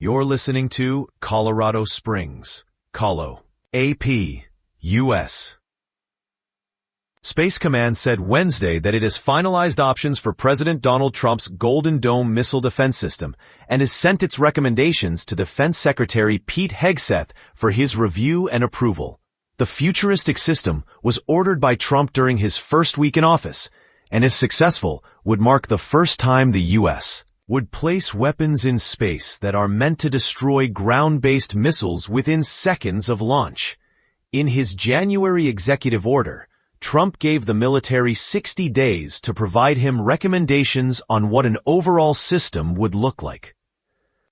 You're listening to Colorado Springs, Colo, AP, U.S. Space Command said Wednesday that it has finalized options for President Donald Trump's Golden Dome missile defense system and has sent its recommendations to Defense Secretary Pete Hegseth for his review and approval. The futuristic system was ordered by Trump during his first week in office, and if successful, would mark the first time the U.S. would place weapons in space that are meant to destroy ground-based missiles within seconds of launch. In his January executive order, Trump gave the military 60 days to provide him recommendations on what an overall system would look like.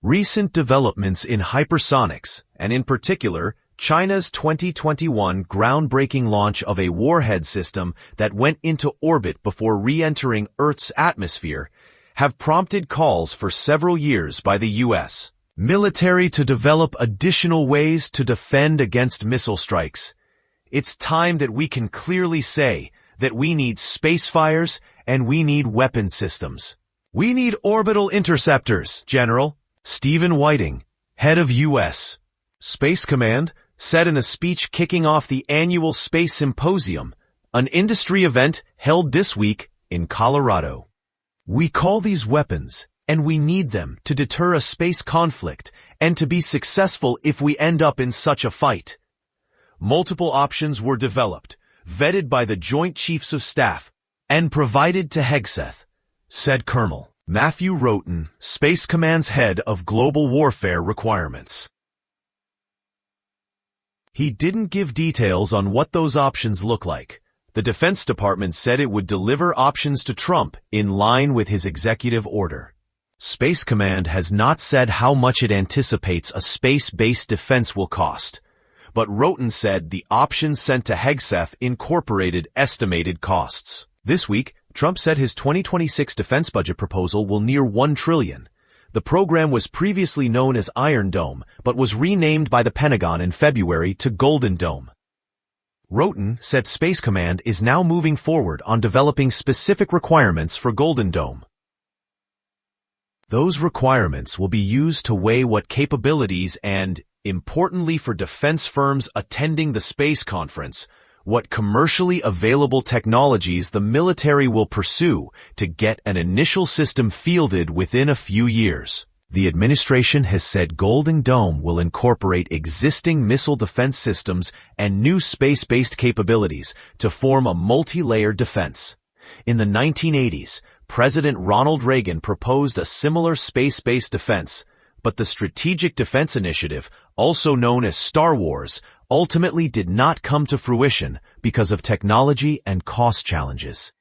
Recent developments in hypersonics, and in particular, China's 2021 groundbreaking launch of a warhead system that went into orbit before re-entering Earth's atmosphere, have prompted calls for several years by the U.S. military to develop additional ways to defend against missile strikes. It's time that we can clearly say that we need space fires and we need weapon systems. We need orbital interceptors, General Stephen Whiting, head of U.S. Space Command, said in a speech kicking off the annual Space Symposium, an industry event held this week in Colorado. We call these weapons, and we need them to deter a space conflict and to be successful if we end up in such a fight. Multiple options were developed, vetted by the Joint Chiefs of Staff, and provided to Hegseth, said Colonel Matthew Roten, Space Command's head of global warfare requirements. He didn't give details on what those options look like. The Defense Department said it would deliver options to Trump in line with his executive order. Space Command has not said how much it anticipates a space-based defense will cost, but Roten said the options sent to Hegseth incorporated estimated costs. This week, Trump said his 2026 defense budget proposal will near $1 trillion. The program was previously known as Iron Dome, but was renamed by the Pentagon in February to Golden Dome. Roten said Space Command is now moving forward on developing specific requirements for Golden Dome. Those requirements will be used to weigh what capabilities and, importantly for defense firms attending the space conference, what commercially available technologies the military will pursue to get an initial system fielded within a few years. The administration has said Golden Dome will incorporate existing missile defense systems and new space-based capabilities to form a multi-layered defense. In the 1980s, President Ronald Reagan proposed a similar space-based defense, but the Strategic Defense Initiative, also known as Star Wars, ultimately did not come to fruition because of technology and cost challenges.